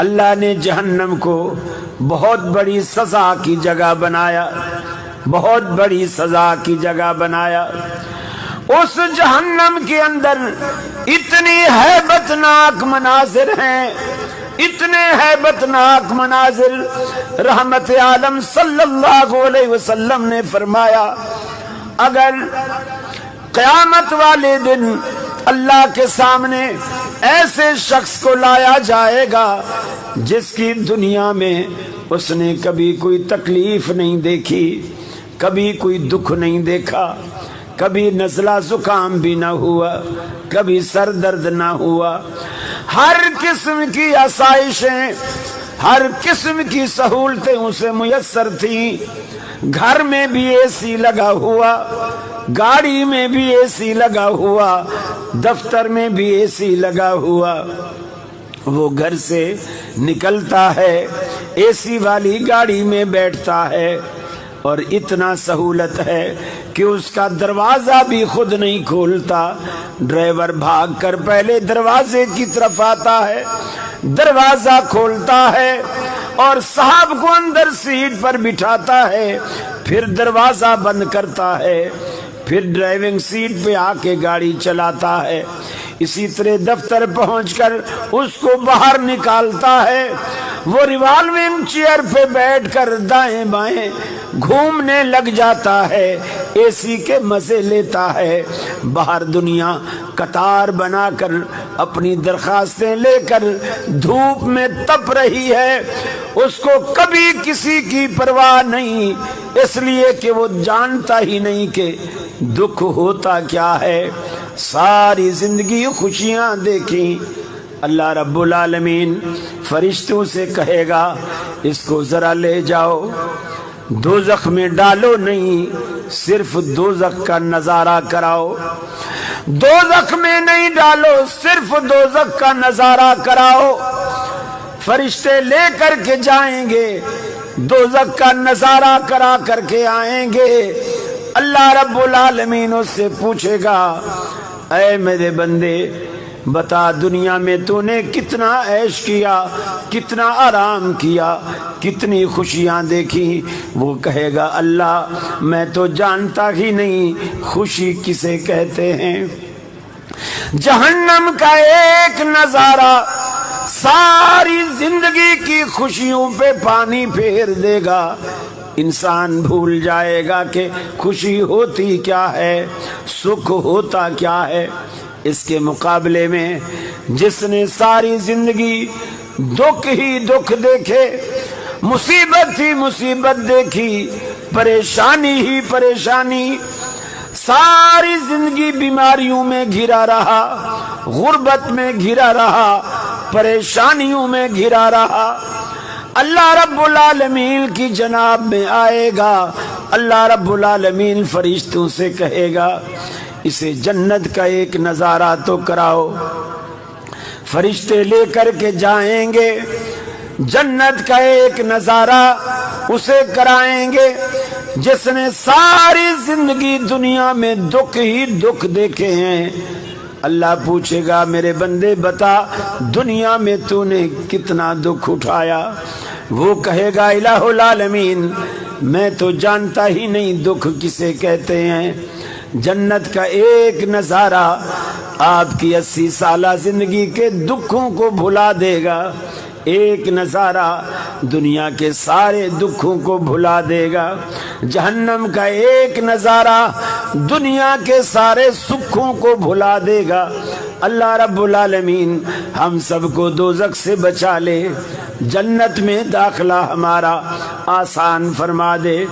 اللہ نے جہنم کو بہت بڑی سزا کی جگہ بنایا، بہت بڑی سزا کی جگہ بنایا۔ اس جہنم کے اندر اتنی ہیبت ناک مناظر ہیں، اتنے ہیبت ناک مناظر۔ رحمت عالم صلی اللہ علیہ وسلم نے فرمایا اگر قیامت والے دن اللہ کے سامنے ایسے شخص کو لایا جائے گا جس کی دنیا میں اس نے کبھی کوئی تکلیف نہیں دیکھی، کبھی کوئی دکھ نہیں دیکھا، کبھی نزلہ زکام بھی نہ ہوا، کبھی سر درد نہ ہوا، ہر قسم کی آسائشیں، ہر قسم کی سہولتیں اسے میسر تھیں، گھر میں بھی اے سی لگا ہوا، گاڑی میں بھی اے سی لگا ہوا، دفتر میں بھی اے سی لگا ہوا۔ وہ گھر سے نکلتا ہے اے سی والی گاڑی میں بیٹھتا ہے، اور اتنا سہولت ہے کہ اس کا دروازہ بھی خود نہیں کھولتا، ڈرائیور بھاگ کر پہلے دروازے کی طرف آتا ہے، دروازہ کھولتا ہے اور صاحب کو اندر سیٹ پر بٹھاتا ہے، پھر دروازہ بند کرتا ہے، پھر ڈرائیونگ سیٹ پہ آ کے گاڑی چلاتا ہے۔ اسی طرح دفتر پہنچ کر اس کو باہر نکالتا ہے، وہ ریوالونگ چیئر پہ بیٹھ کر دائیں بائیں گھومنے لگ جاتا ہے، اے سی کے مزے لیتا ہے۔ باہر دنیا قطار بنا کر اپنی درخواستیں لے کر دھوپ میں تپ رہی ہے، اس کو کبھی کسی کی پرواہ نہیں، اس لیے کہ وہ جانتا ہی نہیں کہ دکھ ہوتا کیا ہے۔ ساری زندگی خوشیاں دیکھیں، اللہ رب العالمین فرشتوں سے کہے گا اس کو ذرا لے جاؤ، دوزخ میں ڈالو نہیں، صرف دوزخ کا نظارہ کراؤ، دوزخ میں نہیں ڈالو، صرف دوزخ کا نظارہ کراؤ۔ فرشتے لے کر کے جائیں گے، دوزخ کا نظارہ کرا کر کے آئیں گے۔ اللہ رب العالمین اس سے پوچھے گا اے میرے بندے بتا دنیا میں تو نے کتنا عیش کیا، کتنا آرام کیا، کتنی خوشیاں دیکھی؟ وہ کہے گا اللہ میں تو جانتا ہی نہیں خوشی کسے کہتے ہیں۔ جہنم کا ایک نظارہ ساری زندگی کی خوشیوں پہ پانی پھیر دے گا، انسان بھول جائے گا کہ خوشی ہوتی کیا ہے، سکھ ہوتا کیا ہے۔ اس کے مقابلے میں جس نے ساری زندگی دکھ ہی دکھ دیکھے، مصیبت ہی مصیبت دیکھی، پریشانی ہی پریشانی، ساری زندگی بیماریوں میں گھرا رہا، غربت میں گھرا رہا، پریشانیوں میں گھرا رہا، اللہ رب العالمین کی جناب میں آئے گا، اللہ رب العالمین فرشتوں سے کہے گا اسے جنت کا ایک نظارہ تو کراؤ۔ فرشتے لے کر کے جائیں گے، جنت کا ایک نظارہ اسے کرائیں گے جس نے ساری زندگی دنیا میں دکھ ہی دکھ دیکھے ہیں۔ اللہ پوچھے گا میرے بندے بتا دنیا میں تو نے کتنا دکھ اٹھایا؟ وہ کہے گا الہ العالمین میں تو جانتا ہی نہیں دکھ کسے کہتے ہیں۔ جنت کا ایک نظارہ آپ کی 80 سالہ زندگی کے دکھوں کو بھلا دے گا، ایک نظارہ دنیا کے سارے دکھوں کو بھلا دے گا۔ جہنم کا ایک نظارہ دنیا کے سارے سکھوں کو بھلا دے گا۔ اللہ رب العالمین ہم سب کو دوزخ سے بچا لے، جنت میں داخلہ ہمارا آسان فرما دے۔